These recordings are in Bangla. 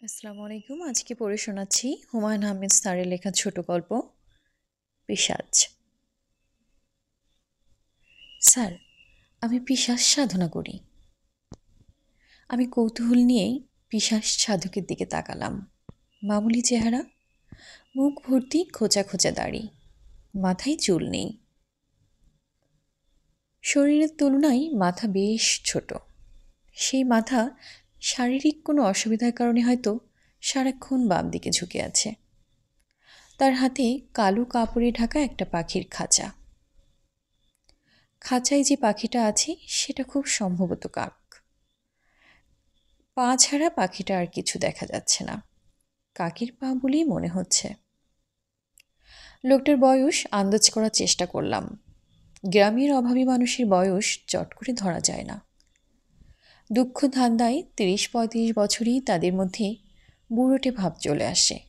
আসসালামু আলাইকুম। আজকে পড়ে শোনাচ্ছি হুমায়ুন আহমেদ স্যারের লেখা ছোট গল্প পিশাচ। স্যার, আমি পিশাচ সাধনা করি। আমি কৌতূহল নিয়েই পিশাচ সাধকের দিকে তাকালাম। মামুলি চেহারা, মুখ ভর্তি খোঁচা খোঁচা দাড়ি, মাথায় চুল নেই। শরীরের তুলনায় মাথা বেশ ছোট। সেই মাথা শারীরিক কোনো অসুবিধার কারণে হয়তো সারাক্ষণ বাম দিকে ঝুঁকে আছে। তার হাতে কালো কাপড়ে ঢাকা একটা পাখির খাঁচা। খাঁচায় যে পাখিটা আছে সেটা খুব সম্ভবত কাক। পা ছাড়া পাখিটা আর কিছু দেখা যাচ্ছে না। কাকের পা বলেই মনে হচ্ছে। লোকটার বয়স আন্দাজ করার চেষ্টা করলাম। গ্রামের অভাবী মানুষের বয়স চট করে ধরা যায় না। দুঃখ ধান্দায় ৩০-৩৫ বছরই তাদের মধ্যে বুড়োটে ভাব চলে আসে।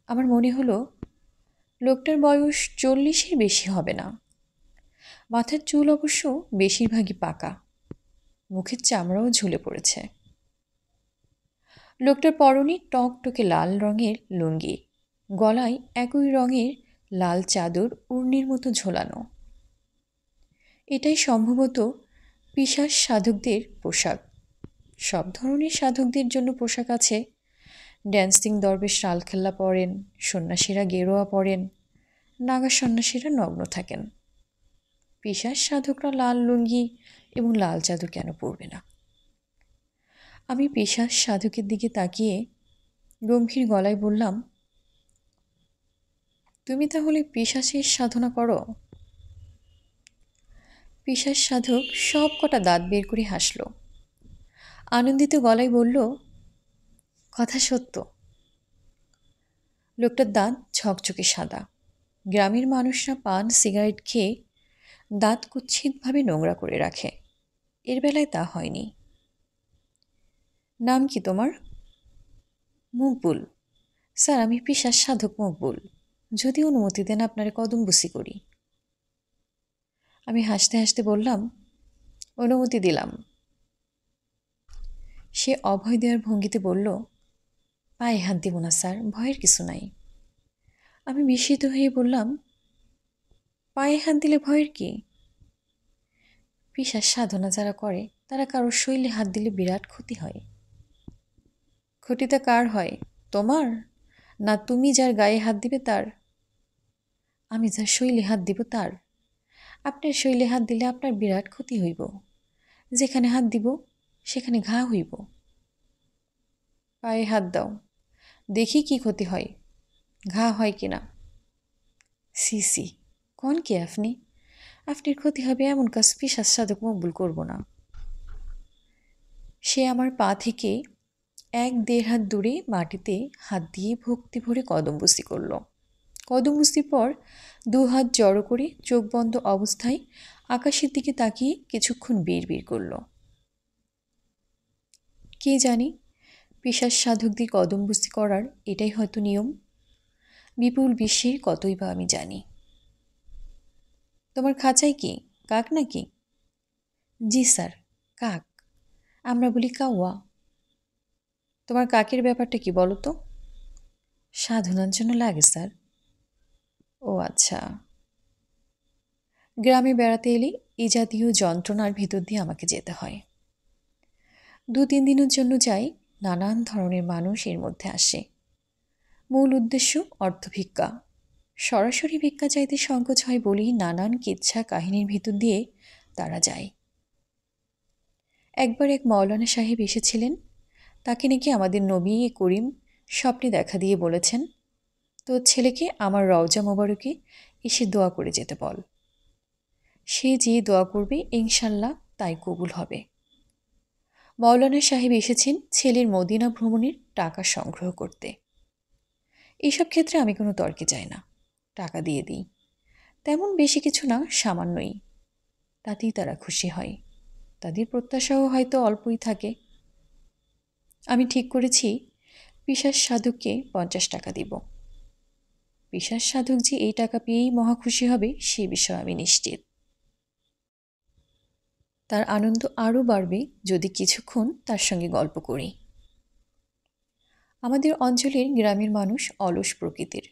আমার মনে হলো লোকটার বয়স ৪০-এর বেশি হবে না। মাথার চুল অবশ্য বেশিরভাগই পাকা, মুখের চামড়াও ঝুলে পড়েছে। লোকটার পরনে টকটকে লাল রঙের লুঙ্গি, গলায় একই রঙের লাল চাদর উড়নির মতো ঝোলানো। এটাই সম্ভবত পিশাচ সাধকদের পোশাক। সব ধরনের সাধকদের জন্য পোশাক আছে। ড্যান্সিং দরবেশ রালখেল্লা পরেন, সন্ন্যাসীরা গেরোয়া পরেন, নাগা সন্ন্যাসীরা নগ্ন থাকেন। পিশাচ সাধকরা লাল লুঙ্গি এবং লাল চাদর কেন পরবে না? আমি পিশাচ সাধকের দিকে তাকিয়ে গম্ভীর গলায় বললাম, তুমি তাহলে পিশাচের সাধনা করো? পিশাচ সাধক সব কটা দাঁত বের করে হাসল। আনন্দিত গলায় বলল, কথা সত্য। লোকটার দাঁত ঝকঝকে সাদা। গ্রামের মানুষরা পান সিগারেট খেয়ে দাঁত কুৎসিতভাবে নোংরা করে রাখে। এর বেলায় তা হয়নি। নাম কি তোমার? মকবুল। স্যার, আমি পিশাচ সাধক মকবুল। যদি অনুমতি দেন আপনারে কদমবুসি করি। আমি হাসতে হাসতে বললাম, অনুমতি দিলাম। সে অভয় দেওয়ার ভঙ্গিতে বলল, পায়ে হাত দিব না স্যার, ভয়ের কিছু নাই। আমি বিস্মিত হয়ে বললাম, পায়ে হাত দিলে ভয়ের কি? পিশাচ সাধনা যারা করে তারা কারোর শরীরে হাত দিলে বিরাট ক্ষতি হয়। ক্ষতিটা কার হয়, তোমার না তুমি যার গায়ে হাত দিবে তার? আমি যার শরীরে হাত দিব তার। আপনার শরীরে হাত দিলে আপনার বিরাট ক্ষতি হইব। যেখানে হাত দিব সেখানে ঘা হইব। পায়ে হাত দাও, দেখি কি ক্ষতি হয়, ঘা হয় কিনা। সি সি, কোন কে আপনি? আপনার ক্ষতি হবে এমন কাজ পিশাচ সাধক মকবুল করব না। সে আমার পা থেকে ১-১.৫ হাত দূরে মাটিতে হাত দিয়ে ভক্তি ভরে কদমবুসি করল। কদমবুসির পর ২ হাত জড়ো করে চোখ বন্ধ অবস্থায় আকাশের দিকে তাকিয়ে কিছুক্ষণ বিড়বিড় করল। কে জানি, পিশাচ সাধকদের কদমবুসি করার এটাই হয়তো নিয়ম। বিপুল বিশ্বের কতই বা আমি জানি। তোমার খাঁচায় কি কাক নাকি? জি স্যার, কাক। আমরা বলি কাউয়া। তোমার কাকের ব্যাপারটা কি বলো তো? সাধনার জন্য লাগে স্যার। ও আচ্ছা। গ্রামে বেড়াতে এলে এই জাতীয় যন্ত্রণার ভিতর দিয়ে আমাকে যেতে হয়। ২-৩ দিনের জন্য যাই। নানান ধরনের মানুষ এর মধ্যে আসে। মূল উদ্দেশ্য অর্থভিক্ষা। সরাসরি ভিক্ষা চাইতে সংকোচ হয় বলেই নানান কিচ্ছা কাহিনীর ভিতর দিয়ে তারা যায়। একবার এক মৌলানা সাহেব এসেছিলেন। তাকে নাকি আমাদের নবী করিম স্বপ্নে দেখা দিয়ে বলেছেন, তোর ছেলেকে আমার রওজা মোবারকে এসে দোয়া করে যেতে বল। সে যে দোয়া করবে ইনশাল্লাহ তাই কবুল হবে। মৌলানা সাহেব এসেছেন ছেলের মদিনা ভ্রমণের টাকা সংগ্রহ করতে। এইসব ক্ষেত্রে আমি কোনো তর্কে যাই না, টাকা দিয়ে দিই। তেমন বেশি কিছু না, সামান্যই। তাতেই তারা খুশি হয়। তাদের প্রত্যাশাও হয়তো অল্পই থাকে। আমি ঠিক করেছি পিশাচ সাধককে ৫০ টাকা দিব। পিশাচ সাধক যে এই টাকা পেয়েই মহা খুশি হবে সে বিষয়ে আমি নিশ্চিত। তার আনন্দ আরও বাড়বে যদি কিছুক্ষণ তার সঙ্গে গল্প করি। আমাদের অঞ্চলের গ্রামের মানুষ অলস প্রকৃতির।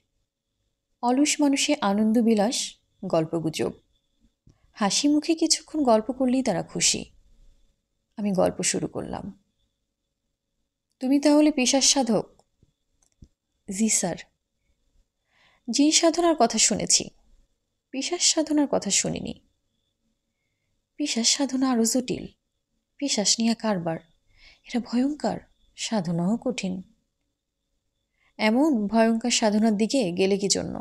অলস মানুষে আনন্দবিলাস, গল্পগুজব, হাসি মুখে কিছুক্ষণ গল্প করলেই তারা খুশি। আমি গল্প শুরু করলাম। তুমি তাহলে পেশার সাধক? জি স্যার। জিন সাধনার কথা শুনেছি, পিশাচ সাধনার কথা শুনিনি। পিশাচ সাধনা আরও জটিল। পিশাচ নিয়ে কারবার, এটা ভয়ঙ্কর, সাধনাও কঠিন। এমন ভয়ঙ্কর সাধনার দিকে গেলে কি জন্য?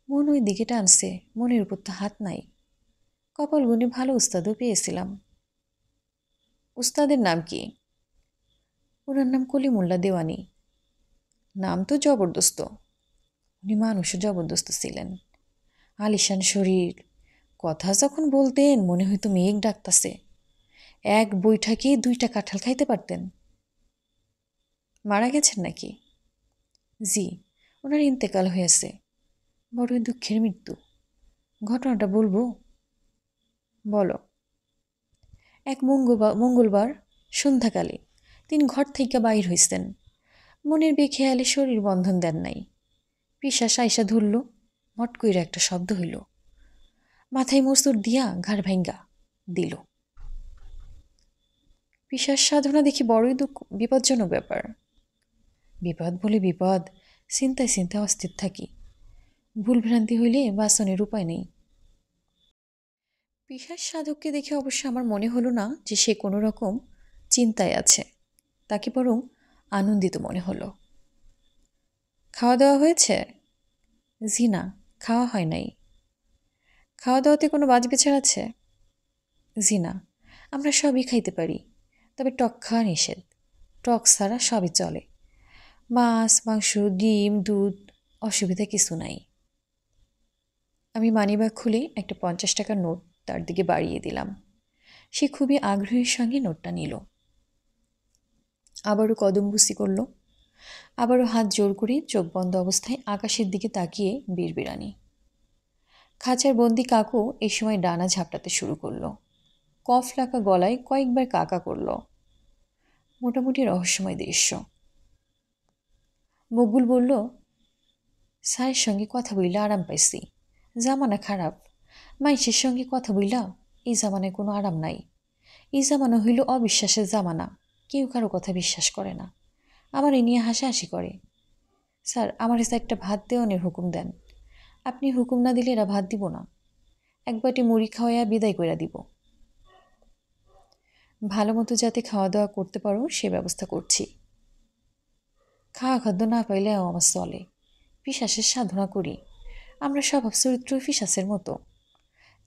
মন ওই দিকে টানছে, মনের উপর তো হাত নাই। কপাল গুণে ভালো উস্তাদও পেয়েছিলাম। উস্তাদের নাম কি? ওনার নাম কলিমুল্লা দেওয়ানি। নাম তো জবরদস্ত। উনি মানুষও জবরদস্ত ছিলেন। আলিশান শরীর, কথা যখন বলতেন মনে হইতো মেঘ ডাকতাছে। এক বৈঠাকে 2টা কাঁঠাল খাইতে পারতেন। মারা গেছেন নাকি? জি, ওনার ইন্তেকাল হয়েছে। বড়ই দুঃখের মৃত্যু। ঘটনাটা বলবো? বলো। এক মঙ্গলবার সন্ধ্যাকালে তিনি ঘর থেকে বাইর হইছেন। মনের বেখেয়ালে শরীর বন্ধন দেন নাই। পিশাচ আইসা ধরল, মট কইরা একটা শব্দ হইল। মাথায় মস্তুর দিয়া ঘাড় ভাঙ্গা দিল। পিশাচ সাধনা দেখি বড়ই বিপজ্জনক ব্যাপার। বিপদ বলে বিপদ, চিন্তায় চিন্তায় অস্থির থাকি। ভুলভ্রান্তি হইলে বাঁচনের উপায় নেই। পিশাচ সাধককে দেখে অবশ্য আমার মনে হলো না যে সে কোনো রকম চিন্তায় আছে, তাকে বরং আনন্দিত মনে হলো। খাওয়া দাওয়া হয়েছে? জি না, খাওয়া হয় নাই। খাওয়া দাওয়াতে কোনো বাজবিচার আছে? জি না, আমরা সবই খাইতে পারি, তবে টক খাওয়া নিষেধ। টক ছাড়া সবই চলে। মাছ, মাংস, ডিম, দুধ, অসুবিধা কিছু নাই। আমি মানিব্যাগ খুলে একটা 50 টাকার নোট তার দিকে বাড়িয়ে দিলাম। সে খুবই আগ্রহের সঙ্গে নোটটা নিল। আবারও কদমবুসি করল। আবারও হাত জোর করে চোখ বন্ধ অবস্থায় আকাশের দিকে তাকিয়ে বিড়বিড়ানি। খাঁচার বন্দি কাকু এই সময় ডানা ঝাপটাতে শুরু করলো। কফ লাগা গলায় কয়েকবার কাকা করল। মোটামুটি রহস্যময় দৃশ্য। মকবুল বলল, স্যারের সঙ্গে কথা বইলা আরাম পাইছি। জামানা খারাপ, মাইসের সঙ্গে কথা বইলা এই জামানায় কোনো আরাম নাই। এই জামানা হইল অবিশ্বাসের জামানা, কেউ কারো কথা বিশ্বাস করে না। আমার এ নিয়ে হাসাহাসি করে। স্যার, আমার এসে একটা ভাত দেওয়ানের হুকুম দেন। আপনি হুকুম না দিলে এরা ভাত দিব না। এক বাটি মুড়ি খাওয়াইয়া বিদায় কইরা দিব। ভালো মতো যাতে খাওয়া দাওয়া করতে পারো সে ব্যবস্থা করছি। খাওয়া খাদ্য না পাইলেও আমার চলে। পিশাচের সাধনা করি। আমরা স্বভাব চরিত্র পিশাচের মতো।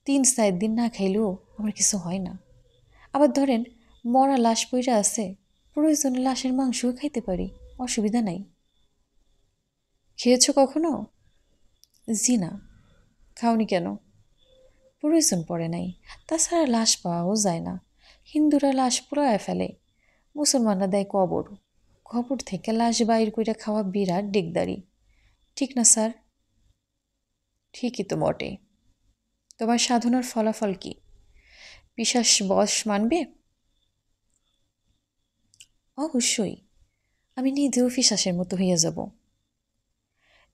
3-4 দিন না খাইলেও আমার কিছু হয় না। আবার ধরেন মরা লাশ পইরা আছে, প্রয়োজনে লাশের মাংসও খাইতে পারি, অসুবিধা নাই। খেয়েছো কখনো? জি না। খাওনি কেন? প্রয়োজন পড়ে নাই। তাছাড়া লাশ পাওয়াও যায় না। হিন্দুরা লাশ পুড়ায় ফেলে, মুসলমানরা দেয় কবর। কবর থেকে লাশ বাইর কইরা খাওয়া বিরাট ডিগদারি, ঠিক না স্যার? ঠিকই তো বটে। তোমার সাধনার ফলাফল কি? পিশাচ বশ মানবে? অবশ্যই। আমি নিজেও পিশাচের মতো হইয়া যাব।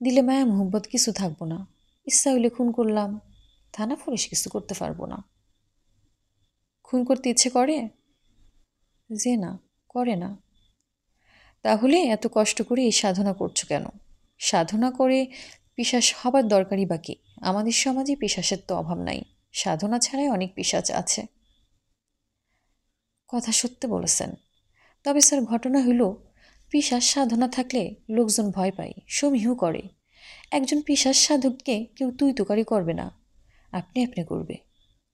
দিলে মায়া মোহব্বত কিছু থাকবো না। ইচ্ছা হইলে খুন করলাম, থানা পুলিশ কিছু করতে পারবো না। খুন করতে ইচ্ছে করে? যে না, করে না। তাহলে এত কষ্ট করে এই সাধনা করছো কেন? সাধনা করে পিশাচ হবার দরকারই বাকি। আমাদের সমাজে পিশাচের তো অভাব নাই। সাধনা ছাড়াই অনেক পিশাচ আছে। কথা সত্য বলেছেন। তবে স্যার, ঘটনা হইল পিশাচ সাধনা থাকলে লোকজন ভয় পায়, সমীহ করে। একজন পিশাচ সাধককে কেউ তুই তুকারি করবে না, আপনি আপনি করবে।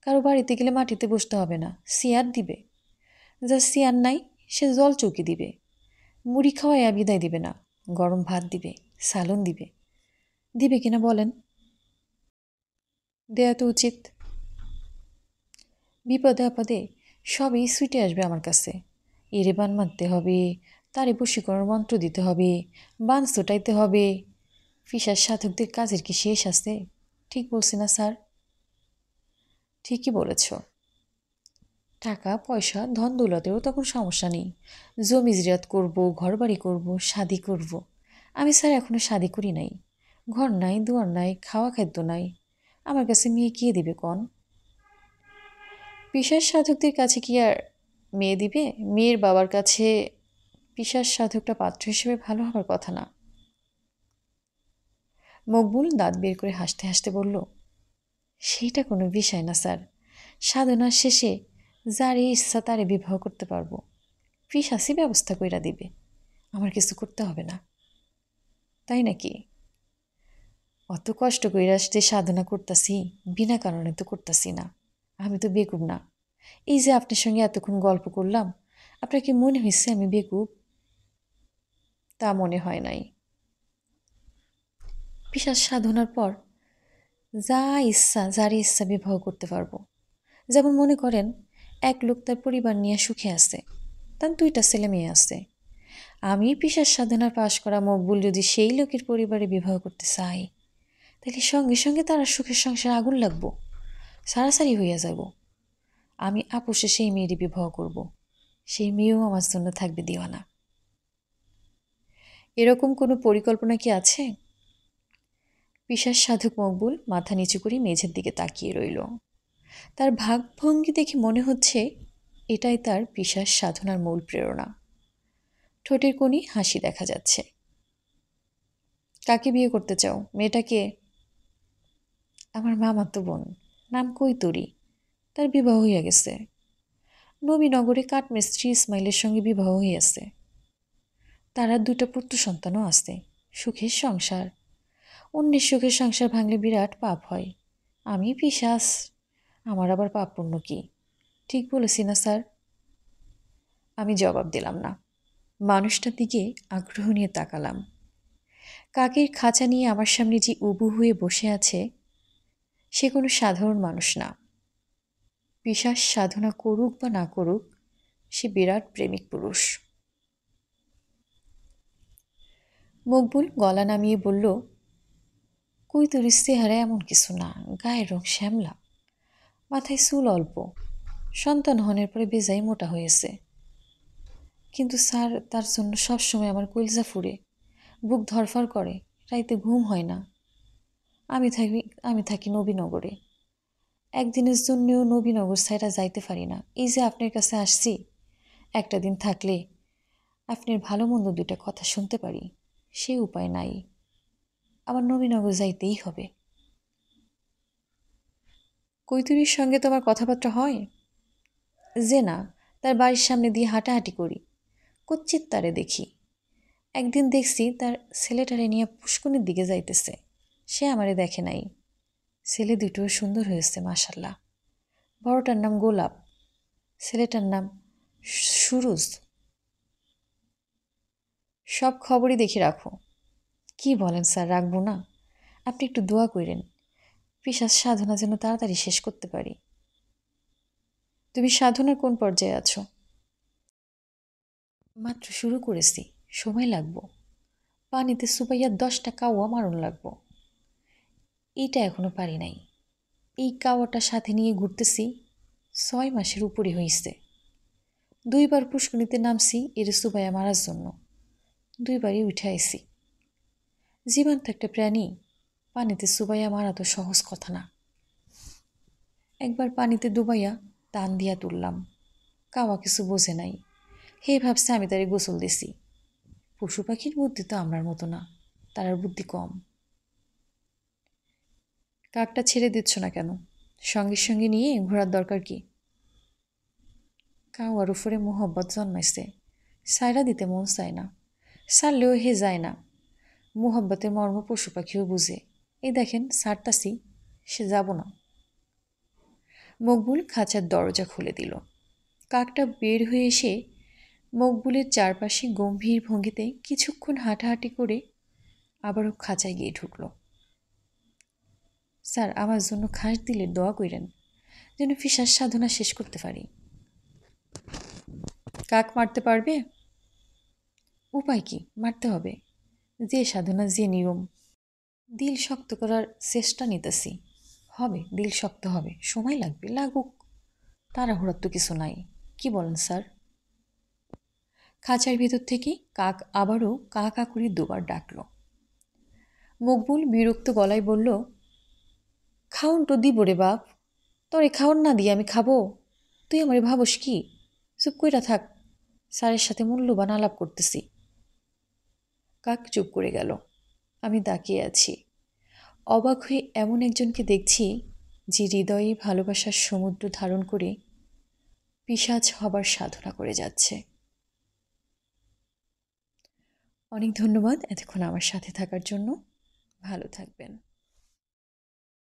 কারো বাড়িতে গেলে মাটিতে বসতে হবে না, চেয়ার দিবে। যার চেয়ার নাই সে জল চৌকি দিবে। মুড়ি খাওয়াইয়া বিদায় দিবে না, গরম ভাত দিবে, সালন দিবে। দিবে কিনা বলেন? দেয়া তো উচিত। বিপদে আপদে সবই ছুটে আসবে আমার কাছে। এরে বান মারতে হবে, তারে বশীকরণ মন্ত্র দিতে হবে, বান ছোটাইতে হবে। পিশাচ সাধকদের কাজের কি শেষ আছে? ঠিক বলছি না স্যার? ঠিকই বলেছ। টাকা পয়সা ধন দৌলতেরও তখন সমস্যা নেই। জমি জিরাত করব, ঘরবাড়ি করব, শাদি করব। আমি স্যার এখনো শাদি করি নাই। ঘর নাই, দুয়ার নাই, খাওয়া খাদ্য নাই। আমার কাছে মেয়ে কে দিবে কন? পিশাচ সাধকদের কাছে কি আর মেয়ে দিবে? মেয়ের বাবার কাছে পিশাচ সাধকটা পাত্র হিসেবে ভালো হবার কথা না। মকবুল দাঁত বের করে হাসতে হাসতে বলল, সেইটা কোনো বিষয় না স্যার। সাধনার শেষে যার ইচ্ছা তারে বিবাহ করতে পারবো। পিশাচই ব্যবস্থা কইরা দিবে, আমার কিছু করতে হবে না। তাই নাকি? অত কষ্ট কইরা যে সাধনা করতাছি, বিনা কারণে তো করতাছি না। আমি তো বেকুব না। এই যে আপনার সঙ্গে এতক্ষণ গল্প করলাম, আপনার কি মনে হয়েছে আমি বেকুব? তা মনে হয় নাই। পিশাচ সাধনার পর যা ইচ্ছা যার ইচ্ছা বিবাহ করতে পারবো। যেমন মনে করেন, এক লোক তার পরিবার নিয়ে সুখে আছে, তার 2টা ছেলে মেয়ে আছে। আমি পিশাচ সাধনার পাশ করা মকবুল যদি সেই লোকের পরিবারে বিবাহ করতে চাই, তাহলে সঙ্গে সঙ্গে তারা সুখের সংসার আগুন লাগবো, সারাসারি হইয়া যাব। আমি আপোষে সেই মেয়েরই বিবাহ করব। সেই মেয়েও আমার জন্য থাকবে দিওয়ানা। এরকম কোনো পরিকল্পনা কি আছে? পিশাচ সাধক মকবুল মাথা নিচু করে মেঝের দিকে তাকিয়ে রইল। তার ভাবভঙ্গি দেখে মনে হচ্ছে এটাই তার পিশাচ সাধনার মূল প্রেরণা। ঠোঁটের কোণে হাসি দেখা যাচ্ছে। কাকে বিয়ে করতে চাও? মেয়েটাকে? আমার মামাতো বোন, নাম কৈতরী। তার বিবাহ হইয়া গেছে। নবীনগরে কাঠমিস্ত্রি ইসমাইলের সঙ্গে বিবাহ হইয়াছে। তারা 2টা পুত্র সন্তানও আছে। সুখের সংসার। অন্যের সুখের সংসার ভাঙলে বিরাট পাপ হয়। আমি পিশাচ, আমার আবার পাপ পুণ্য কি? ঠিক বলেছি না স্যার? আমি জবাব দিলাম না। মানুষটার দিকে আগ্রহ নিয়ে তাকালাম। কাকের খাঁচা নিয়ে আমার সামনে যে উবু হয়ে বসে আছে, সে কোনো সাধারণ মানুষ না। পিশাচ সাধনা করুক বা না করুক, সে বিরাট প্রেমিক পুরুষ। মকবুল গলা নামিয়ে বলল, কৈতরীর চেহারা এমন কিছু না, গায়ের রং শ্যামলা, মাথায় চুল অল্প, সন্তান হনের পরে বেজায় মোটা হয়েছে। কিন্তু স্যার, তার জন্য সবসময় আমার কলিজা ফুরে, বুক ধরফর করে, রাইতে ঘুম হয় না। আমি থাকি নবীনগরে। একদিনের জন্যও নবীনগর ছাইরা যাইতে পারি না। এই যে আপনার কাছে আসছি, একটা দিন থাকলে আপনার ভালো মন্দ 2টা কথা শুনতে পারি, সে উপায় নাই। আবার নবীনগর যাইতেই হবে। কৈতরীর সঙ্গে তোমার কথাবার্তা হয়? যে না, তার বাড়ির সামনে দিয়ে হাঁটাহাঁটি করি, কুৎসিত তারে দেখি। একদিন দেখছি তার ছেলেটারে নিয়ে পুষ্কনির দিকে যাইতেছে। সে আমারে দেখে নাই। ছেলে 2টো সুন্দর হয়েছে মাশাল্লাহ। বড়টার নাম গোলাপ, ছেলেটার নাম সুরুজ। সব খবরই দেখে রাখো। কি বলেন স্যার, রাখবো না? আপনি একটু দোয়া করেন, পিশাচ সাধনা যেন তাড়াতাড়ি শেষ করতে পারি। তুমি সাধনার কোন পর্যায়ে আছো? মাত্র শুরু করেছি, সময় লাগবো। পানিতে সুপাইয়া 10টা কাওয়া মারণ লাগবো। এইটা এখনো পারি নাই। এই কাওয়াটা সাথে নিয়ে ঘুরতেছি 6 মাসের উপরে হইছে। 2বার পুষ্কনিতে নামছি এর সুবাইয়া মারার জন্য। 2বারই উঠে আইছি। জীবন্ত একটা প্রাণী, পানিতে সুবাইয়া মারা তো সহজ কথা না। একবার পানিতে ডুবাইয়া টান দিয়া তুললাম। কাওয়া কিছু বোঝে নাই। হে ভাবছে আমি তারে গোসল দিছি। পশু পাখির বুদ্ধি তো আমরার মতো না, তার বুদ্ধি কম। কাকটা ছেড়ে দিচ্ছ না কেন? সঙ্গে সঙ্গে নিয়ে ঘোরার দরকার কি? কাওয়ার উপরে মোহব্বত জন্মাইছে, সাইরা দিতে মন চায় না। সারলেও হে যায় না। মোহব্বতের মর্ম পশু পাখিও বুঝে। এই দেখেন সারতাসি, সে যাব না। মকবুল খাঁচার দরজা খুলে দিল। কাকটা বের হয়ে এসে মকবুলের চারপাশে গম্ভীর ভঙ্গিতে কিছুক্ষণ হাঁটাহাঁটি করে আবারও খাঁচায় গিয়ে ঢুকল। স্যার, আমার জন্য খাস দিলে দোয়া কইরেন, যেন পিশাচ সাধনা শেষ করতে পারি। কাক মারতে পারবে? উপায় কি, মারতে হবে। যে সাধনা, যে নিয়ম। দিল শক্ত করার চেষ্টা নিতেছি। হবে, দিল শক্ত হবে, সময় লাগবে, লাগুক। তাড়াহুড়ার তো কিছু নাই। কি বলেন স্যার? খাঁচার ভেতর থেকে কাক আবারও কা কা করে দুবার ডাকল। মকবুল বিরক্ত গলায় বলল, খাওন তো দিব রে বাপ, তোরে খাওন না দিয়ে আমি খাবো? তুই আমারে ভাবস কি? চুপ কইরা থাক, স্যারের সাথে মূল্যবান আলাপ করতেছি। কাক চুপ করে গেল। আমি তাকিয়ে আছি, অবাক হয়ে এমন একজনকে দেখছি যে হৃদয়ে ভালোবাসার সমুদ্র ধারণ করে পিশাচ হবার সাধনা করে যাচ্ছে। অনেক ধন্যবাদ এতক্ষণ আমার সাথে থাকার জন্য। ভালো থাকবেন।